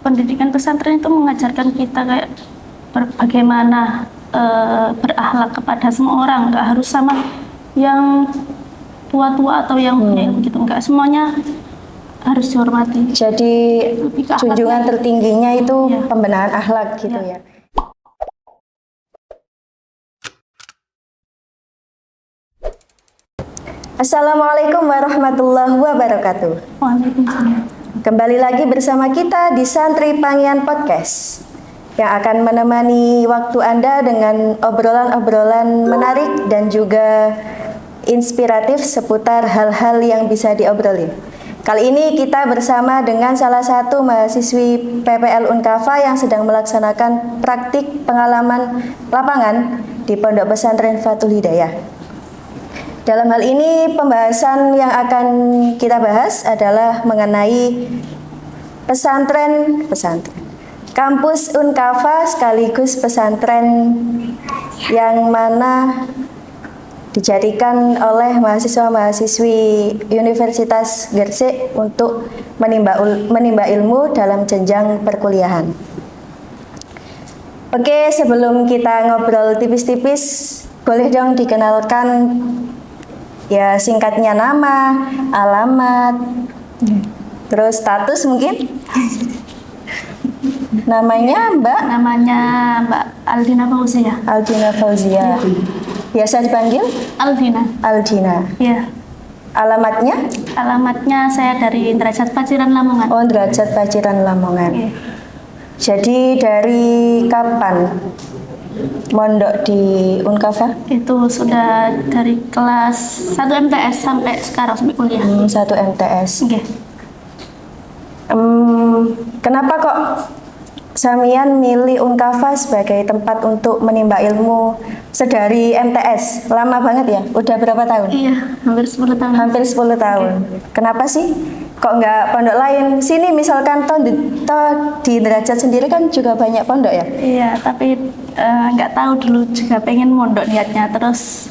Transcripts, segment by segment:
pendidikan pesantren itu mengajarkan kita kayak bagaimana berakhlak kepada semua orang, nggak harus sama yang tua-tua atau yang punya ilmu gitu, nggak, semuanya harus dihormati. Jadi junjungan tertingginya itu pembenahan akhlak gitu ya. Assalamualaikum warahmatullahi wabarakatuh. Waalaikumsalam. Kembali lagi bersama kita di Santri Pangian Podcast yang akan menemani waktu Anda dengan obrolan-obrolan menarik dan juga inspiratif seputar hal-hal yang bisa diobrolin. Kali ini kita bersama dengan salah satu mahasiswi PPL Unkafa yang sedang melaksanakan praktik pengalaman lapangan di Pondok Pesantren Fathul Hidayah. Dalam hal ini pembahasan yang akan kita bahas adalah mengenai pesantren kampus Unkafa sekaligus pesantren yang mana dijadikan oleh mahasiswa-mahasiswi Universitas Gresik untuk menimba ilmu dalam jenjang perkuliahan. Oke, sebelum kita ngobrol tipis-tipis, boleh dong dikenalkan ya singkatnya nama, alamat, terus status mungkin. Namanya Mbak? Namanya Mbak Aldina Fauzia. Aldina Fauzia. Biasa dipanggil? Aldina. Aldina. Iya. Alamatnya? Alamatnya saya dari Derajat Paciran Lamongan. Oh, Derajat Paciran Lamongan. Iya. Jadi dari kapan mondok di Unkafa? Itu sudah dari kelas 1 MTS sampai sekarang, sampai kuliah. 1 MTS. Okay. Kenapa kok Samian milih Unkafa sebagai tempat untuk menimba ilmu sedari MTS? Lama banget ya? Udah berapa tahun? Iya, hampir 10 tahun. Hampir 10 tahun. Kenapa sih? Kok nggak pondok lain? Sini misalkan di Derajat sendiri kan juga banyak pondok ya? Iya, tapi nggak tahu dulu juga pengen mondok niatnya. Terus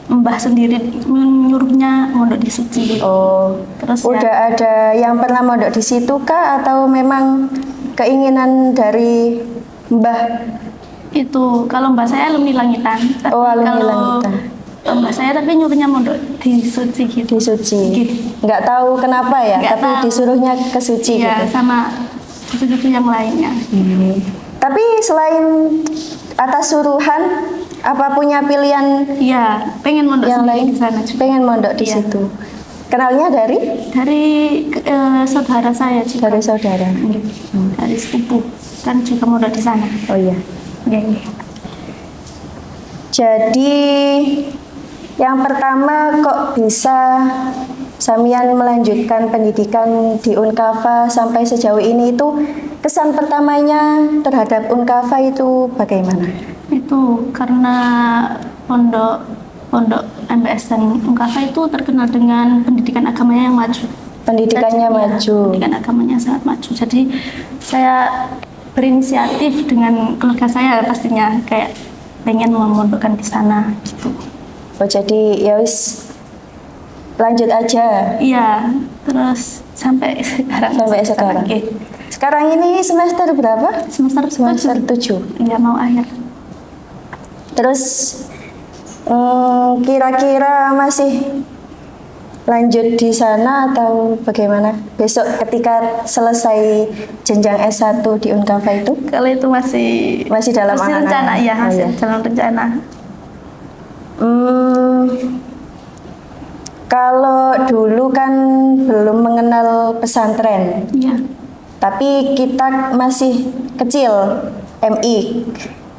Mbah sendiri menyuruhnya mondok di Suci. Oh, terus udah ada yang pernah mondok di situ kah? Atau memang keinginan dari Mbah? Itu, kalau Mbah saya alumni Langitan. Tapi alumni kalau Langitan. Mbah saya tapi nyuruhnya mondok di Suci gitu. Di Suci. Nggak tahu kenapa ya, nggak tapi tahu. disuruhnya ke Suci ya, gitu. Sama suci yang lainnya. Tapi selain atas suruhan, apa punya pilihan Iya, pengen mondok yang lain di sana juga. Pengen mondok di Iya. situ. Kenalnya dari saudara saya juga. Dari saudara. Dari sepupu kan juga mondok di sana. Oh iya. Iya. Jadi yang pertama kok bisa Samian melanjutkan pendidikan di Unkafa sampai sejauh ini, itu kesan pertamanya terhadap Unkafa itu bagaimana? Itu karena pondok MBS dan Unkafa itu terkenal dengan pendidikan agamanya yang maju. Pendidikannya maju. Pendidikan agamanya sangat maju. Jadi saya berinisiatif dengan keluarga saya pastinya kayak pengen memondokkan di sana gitu. Oh, jadi ya wis lanjut aja. Iya, terus sampai sekarang. Okay. Sekarang ini semester berapa? Semester 7. Iya, mau akhir. Terus kira-kira masih lanjut di sana atau bagaimana? Besok ketika selesai jenjang S1 di Unkafa itu? Kalau itu masih dalam rencana, ya, masih dalam rencana. Kalau dulu kan belum mengenal pesantren. Iya. Tapi kita masih kecil, MI.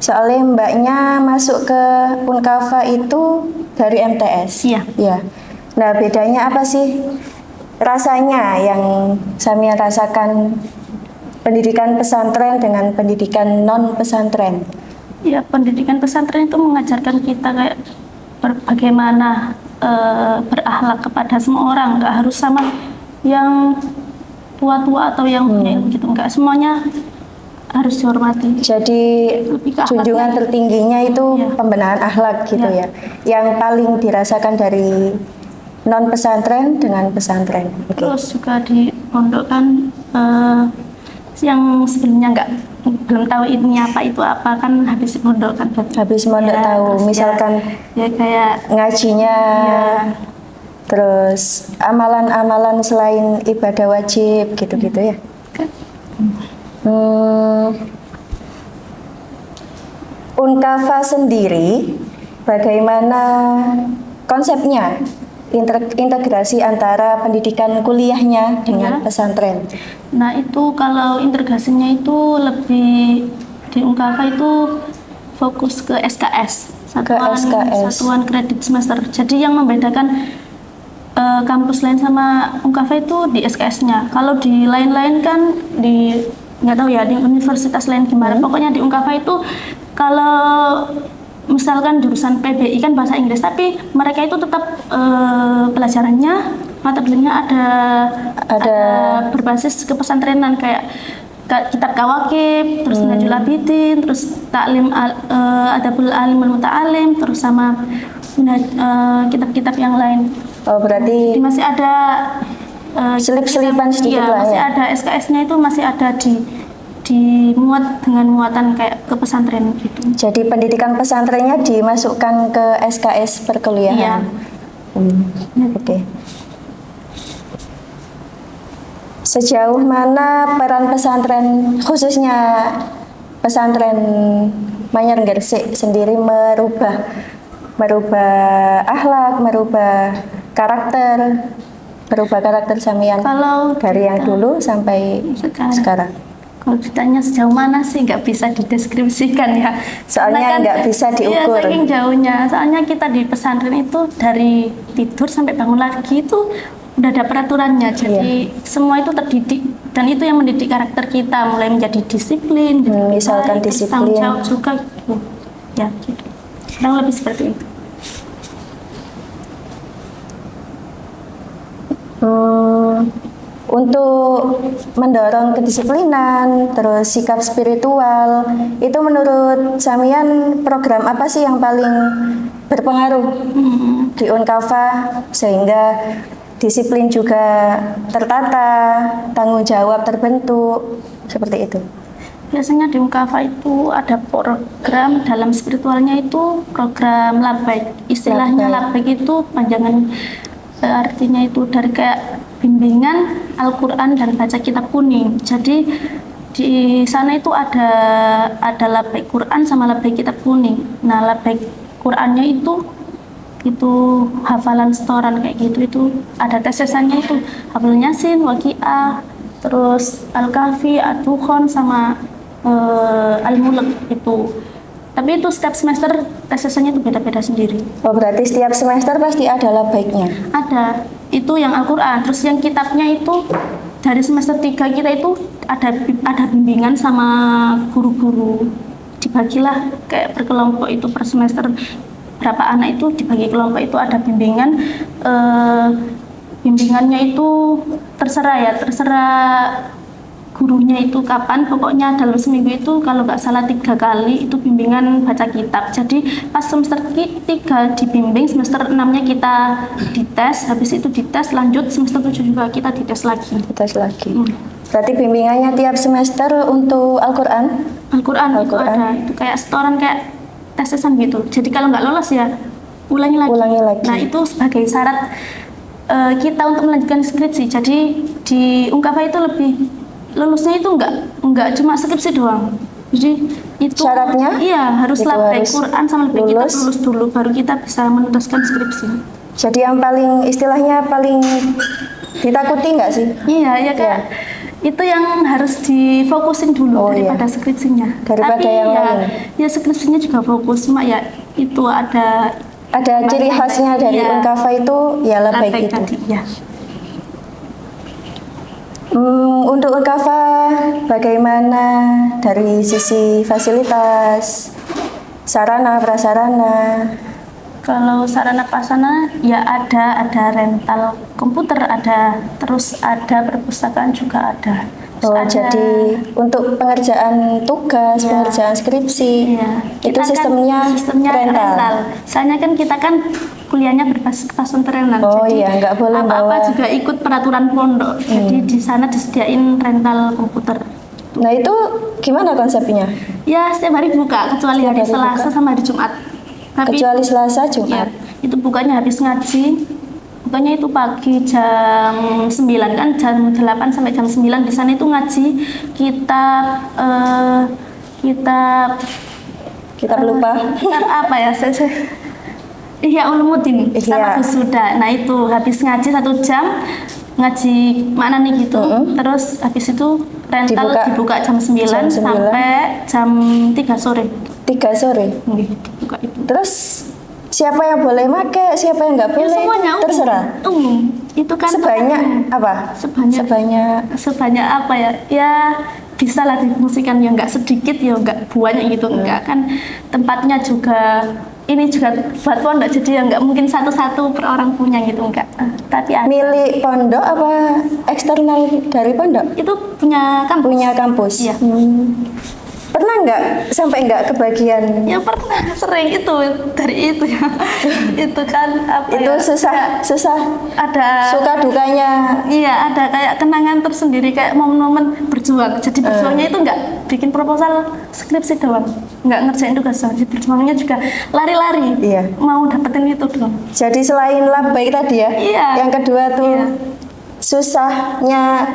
Soalnya mbaknya masuk ke Unkafa itu dari MTS. Iya. Ya. Nah, bedanya apa sih rasanya yang Samian rasakan pendidikan pesantren dengan pendidikan non pesantren? Ya, pendidikan pesantren itu mengajarkan kita kayak bagaimana berakhlak kepada semua orang, nggak harus sama yang tua-tua atau yang punya ilmu gitu, nggak, semuanya harus dihormati. Jadi junjungan tertingginya itu pembenahan akhlak gitu ya, yang paling dirasakan dari non pesantren dengan pesantren. Terus juga di pondok kan yang sebelumnya belum tahu ini apa itu apa, kan habis mondok kan. Habis mondok Ya, tahu, terus misalkan ya kayak ngajinya, ya, terus amalan-amalan selain ibadah wajib gitu-gitu ya. Unkafa sendiri, bagaimana konsepnya integrasi antara pendidikan kuliahnya dengan Ya. pesantren? Nah itu kalau integrasinya itu lebih di Unkafa itu fokus ke SKS, satuan kredit semester. Jadi yang membedakan kampus lain sama Unkafa itu di SKS-nya. Kalau di lain-lain kan nggak tahu ya di universitas lain gimana. Pokoknya di Unkafa itu kalau misalkan jurusan PBI kan bahasa Inggris, tapi mereka itu tetap pelajarannya, mata kuliahnya ada berbasis kepesantrenan kayak kitab kawakib, terus Minhajul Abidin, terus taklim adabul alimul muta'alim, terus sama kitab-kitab yang lain. Oh, berarti Jadi masih ada selip-selipan sedikit iya, lah masih ya. ada SKS-nya itu masih ada dimuat dengan muatan kayak ke pesantren gitu. Jadi pendidikan pesantrennya dimasukkan ke SKS perkuliahan. Iya. Oke. Sejauh mana peran pesantren, khususnya pesantren Manyar Gresik sendiri merubah akhlak, merubah karakter sampean Kalau dari yang dulu sampai sekarang? Kalau ditanya sejauh mana sih nggak bisa dideskripsikan ya. Soalnya Karena nggak bisa diukur. Iya, saking jauhnya. Soalnya kita di pesantren itu dari tidur sampai bangun lagi itu udah ada peraturannya. Jadi semua itu terdidik dan itu yang mendidik karakter kita, mulai menjadi disiplin, misalkan terus disiplin. tanggung jawab juga gitu. Ya, gitu. Kurang lebih seperti itu. Untuk mendorong kedisiplinan, terus sikap spiritual, itu menurut Samian program apa sih yang paling berpengaruh di Unkafa sehingga disiplin juga tertata, tanggung jawab terbentuk, seperti itu? Biasanya di Unkafa itu ada program dalam spiritualnya itu program labbaik. Istilahnya labbaik itu panjangan artinya itu dari kayak bimbingan Al-Quran dan baca kitab kuning. Jadi di sana itu ada labbaik Quran sama labbaik kitab kuning. Nah, labbaik Qurannya itu hafalan setoran kayak gitu, itu ada tesesannya itu hafal Yasin, Waqiah, terus Al-Kahfi, Ad-Dukhan sama Al-Mulk itu. Tapi itu setiap semester tesesannya itu beda-beda sendiri. Oh, berarti setiap semester pasti ada labbaiknya? Ada, itu yang Al-Quran. Terus yang kitabnya itu dari semester 3 kita itu ada bimbingan sama guru-guru. Dibagilah kayak berkelompok itu per semester berapa anak itu dibagi kelompok, itu ada bimbingan. Bimbingannya itu terserah gurunya itu kapan, pokoknya dalam seminggu itu kalau nggak salah 3 kali itu bimbingan baca kitab. Jadi pas semester 3 dibimbing, semester 6-nya kita dites, habis itu dites lanjut semester 7 juga kita dites lagi. Berarti bimbingannya tiap semester untuk Al-Quran? Al-Quran itu ada, itu kayak setoran kayak tesesan gitu. Jadi kalau nggak lolos ya ulangi lagi. Nah itu sebagai syarat kita untuk melanjutkan skripsi. Jadi di Unkafa itu lebih lulusnya itu enggak cuma skripsi doang. Jadi itu syaratnya? Iya, harus labbaik Quran sama labbaik kitab lulus dulu baru kita bisa menutaskan skripsi. Jadi yang paling istilahnya paling ditakuti nggak sih? Iya Kak. Itu yang harus difokusin dulu daripada skripsinya. Daripada tapi yang lain. Ya skripsinya juga fokus, cuma ya itu ada ciri khasnya dari Unkafa itu ya labbaik itu. Tadi, ya. Untuk Unkafa bagaimana dari sisi fasilitas, sarana prasarana? Kalau sarana prasarana ya ada rental komputer, terus ada perpustakaan juga ada. Jadi untuk pengerjaan tugas, pengerjaan skripsi, itu sistemnya rental. Soalnya kan kita kan kuliahnya berbasis kepesantrenan. Jadi nggak boleh apa-apa juga ikut peraturan pondok. Jadi di sana disediain rental komputer. Nah itu gimana konsepnya? Ya setiap hari buka kecuali Setiap hari hari Selasa buka. sama hari Jumat. Tapi Kecuali Selasa, ya, Jumat. itu bukanya habis ngaji. Bukanya itu pagi jam 9 kan, jam 8 sampai jam 9 di sana itu ngaji kitab Kitab lupa. kitab apa ya? Ihya Ulumuddin Ihya. sama Wisuda. Nah itu habis ngaji 1 jam ngaji mana nih gitu. Terus habis itu rental dibuka jam 9 Jam 9. sampai jam 3 sore. 3 sore. Dibuka itu. Terus siapa yang boleh make, siapa yang nggak Ya boleh? semuanya umum. Terserah. Umum. Itu kan Sebanyak umum. apa? Sebanyak apa ya? Ya bisa lah difungsikan, ya nggak sedikit ya nggak banyak gitu, enggak kan tempatnya juga ini juga buat pondok, jadi ya nggak mungkin satu-satu per orang punya gitu, enggak. Tapi ada. Milik pondok apa eksternal dari pondok? Itu punya kampus. Punya kampus. Iya. Pernah nggak sampai nggak kebagian? Ya pernah, sering itu dari itu ya. Itu kan apa Itu ya? susah. Ada Suka dukanya. Iya, ada kayak kenangan tersendiri, kayak momen-momen berjuang. Jadi berjuangnya itu nggak bikin proposal skripsi doang, nggak ngerjain tugas doang. Jadi berjuangnya juga lari-lari, Iya. mau dapetin itu doang. Jadi selain labbaik tadi ya, Iya. yang kedua tuh Iya. susahnya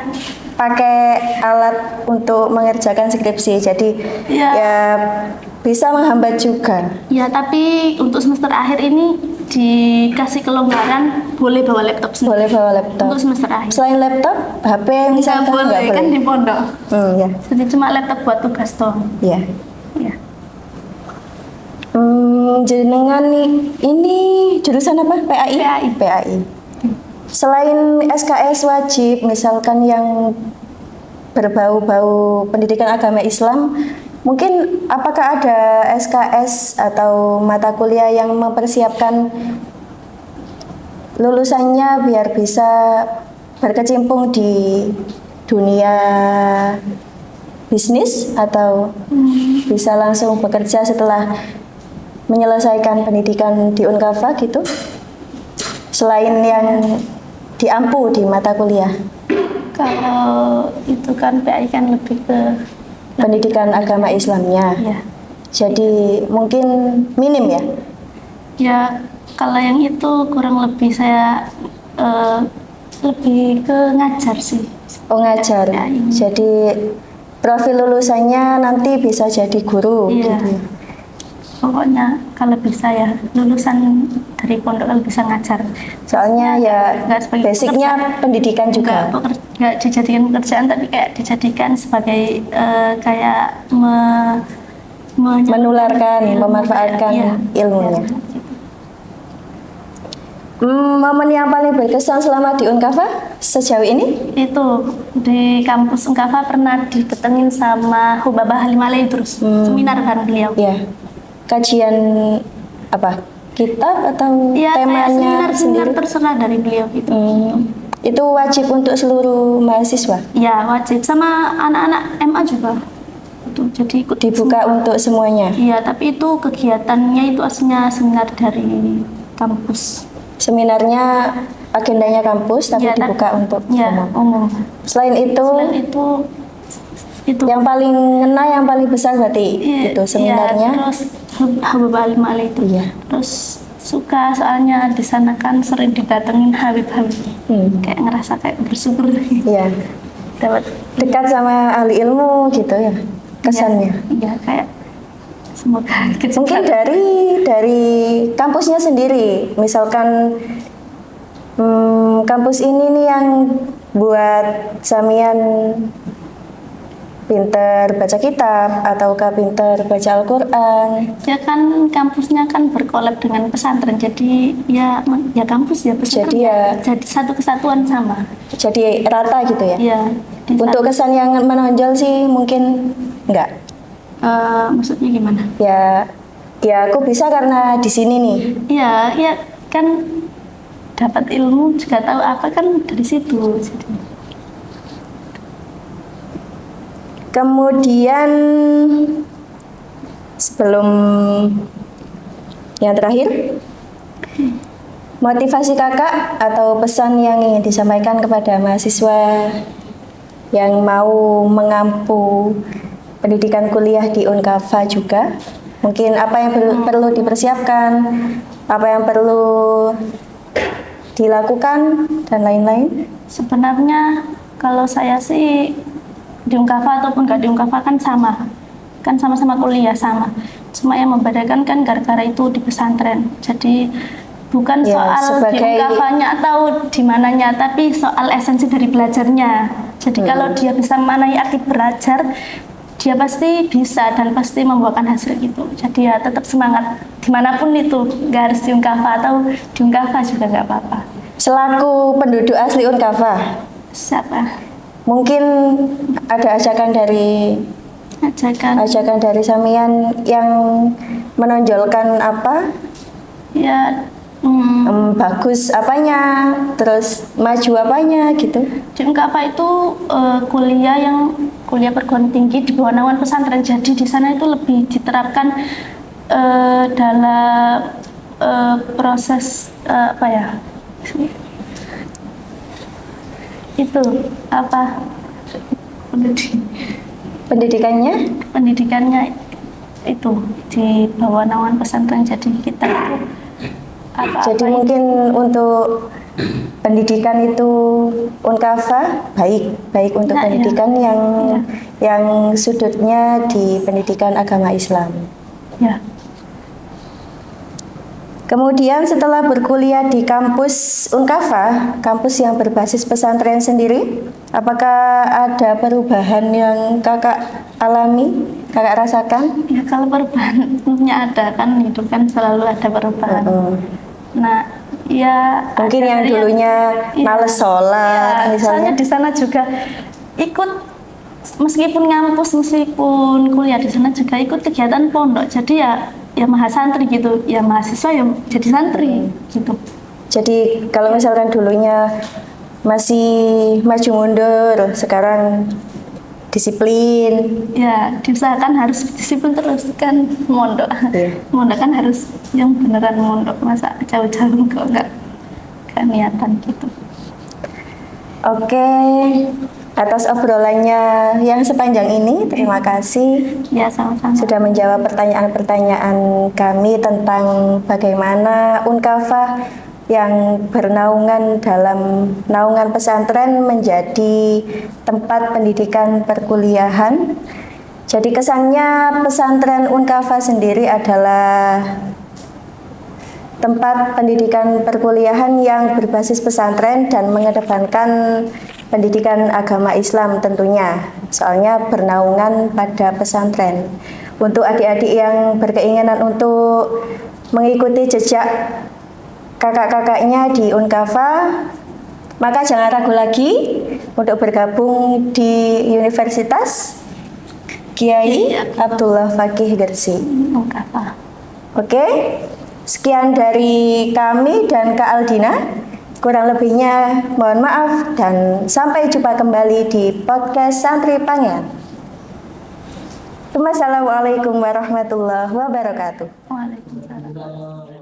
pakai alat untuk mengerjakan skripsi. Jadi Iya. ya bisa menghambat juga. Ya, tapi untuk semester akhir ini dikasih kelonggaran, boleh bawa laptop sendiri. Boleh bawa laptop. Untuk semester akhir. Selain laptop, HP Nggak misalkan boleh, nggak boleh. kan di pondok. Ya, Jadi cuma laptop buat tugas doang. ya. Ya. Jenengan nih, ini jurusan apa? PAI? PAI. PAI. Selain SKS wajib, misalkan yang berbau-bau pendidikan agama Islam, mungkin apakah ada SKS atau mata kuliah yang mempersiapkan lulusannya biar bisa berkecimpung di dunia bisnis atau bisa langsung bekerja setelah menyelesaikan pendidikan di Unkafa gitu? Selain yang diampu di mata kuliah. Kalau itu kan PAI kan lebih ke Pendidikan agama Islamnya. ya. Jadi mungkin minim ya. Ya, kalau yang itu kurang lebih saya lebih ke ngajar sih. Oh ngajar. PAI. Jadi profil lulusannya nanti bisa jadi guru Iya. gitu. Pokoknya kalau bisa ya lulusan dari pondok kalau bisa ngajar. Soalnya ya Nggak sebagai basicnya pekerja. pendidikan juga. Nggak dijadikan pekerjaan, tapi kayak dijadikan sebagai kayak Menularkan, memanfaatkan Iya. ilmunya. Iya. Momen yang paling berkesan selama di Unkafa sejauh ini? Itu di kampus Unkafa pernah didatengin sama Hubabah Halimah Idrus, seminar bareng beliau. Ya, kajian apa? Kitab atau Iya, kayak temanya seminar sendiri? terserah dari beliau gitu. Itu wajib untuk seluruh mahasiswa? Ya wajib, sama anak-anak MA juga. Itu jadi ikut Dibuka untuk semuanya? Iya, tapi itu kegiatannya itu aslinya seminar dari kampus. Seminarnya agendanya kampus tapi Iya, dibuka untuk ya, umum. umum. Selain itu, Selain itu yang paling ngena, yang paling besar berarti iya, itu seminarnya. iya, terus Habib Halim Ali itu. Iya. Terus suka soalnya di sana kan sering didatengin Habib-Habib. Kayak ngerasa kayak bersyukur Iya, dapat dekat sama ahli ilmu gitu ya kesannya. Iya, kayak semoga Mungkin dari kampusnya sendiri, misalkan kampus ini nih yang buat Samian pinter baca kitab ataukah pinter baca Al-Quran. ya kan kampusnya kan berkolab dengan pesantren, jadi ya kampus ya pesantren. Jadi ya- jadi satu kesatuan sama. Jadi rata gitu ya. Iya. di Untuk kesan yang menonjol sih mungkin enggak. maksudnya gimana? Ya aku bisa karena di sini nih. Iya kan dapat ilmu juga tahu apa kan dari situ. Jadi, Kemudian sebelum yang terakhir, motivasi kakak atau pesan yang ingin disampaikan kepada mahasiswa yang mau mengampu pendidikan kuliah di Unkava juga? Mungkin apa yang perlu dipersiapkan, apa yang perlu dilakukan, dan lain-lain? Sebenarnya kalau saya sih di Unkava ataupun nggak di Unkava kan sama-sama kuliah sama. Cuma yang membedakan kan gara-gara itu di pesantren. Jadi bukan Ya, soal di sebagai- Unkavanya atau di mananya, tapi soal esensi dari belajarnya. Jadi kalau dia bisa memanai arti belajar, dia pasti bisa dan pasti membuahkan hasil gitu. Jadi ya tetap semangat dimanapun itu, nggak harus di Unkava atau di Unkava juga nggak apa-apa. Selaku penduduk asli Unkava, Siapa? mungkin ada ajakan Ajakan dari Samian yang menonjolkan apa? ya Bagus apanya, terus maju apanya gitu. di Unkava itu kuliah perguruan tinggi di bawah naungan pesantren. Jadi di sana itu lebih diterapkan dalam proses apa ya? Itu apa? Pendidikannya itu di bawah naungan pesantren. Jadi kita itu Jadi mungkin untuk pendidikan itu Unkava baik untuk Nah, pendidikan ya. yang sudutnya di pendidikan agama Islam. ya. Kemudian setelah berkuliah di kampus Unkava, kampus yang berbasis pesantren sendiri, apakah ada perubahan yang kakak alami, kakak rasakan? Ya kalau perubahannya ada kan, hidup kan selalu ada perubahan. Nah, ya Mungkin ada yang dari dulunya males sholat, ya, soalnya misalnya. di sana juga ikut meskipun kuliah di sana juga ikut kegiatan pondok. Jadi ya mahasantri gitu, ya mahasiswa yang jadi santri gitu. Jadi kalau misalkan dulunya masih maju mundur, sekarang disiplin. Ya diusahakan harus disiplin terus kan mondok. Iya. Mondok kan harus yang beneran mondok, masa jauh-jauh kok nggak niatan gitu. Oke, atas obrolannya yang sepanjang ini, terima kasih Ya sama-sama. sudah menjawab pertanyaan-pertanyaan kami tentang bagaimana Unkava yang bernaungan dalam naungan pesantren menjadi tempat pendidikan perkuliahan. Jadi kesannya pesantren Unkava sendiri adalah tempat pendidikan perkuliahan yang berbasis pesantren dan mengedepankan pendidikan agama Islam tentunya, soalnya bernaungan pada pesantren. Untuk adik-adik yang berkeinginan untuk mengikuti jejak kakak-kakaknya di Unkava, maka jangan ragu lagi untuk bergabung di Universitas Kiai Abdullah Fakih Gresik. Unkava. Oke, sekian dari kami dan Kak Aldina. Kurang lebihnya mohon maaf dan sampai jumpa kembali di podcast Santri Pangean. Wassalamualaikum warahmatullahi wabarakatuh. Waalaikumsalam.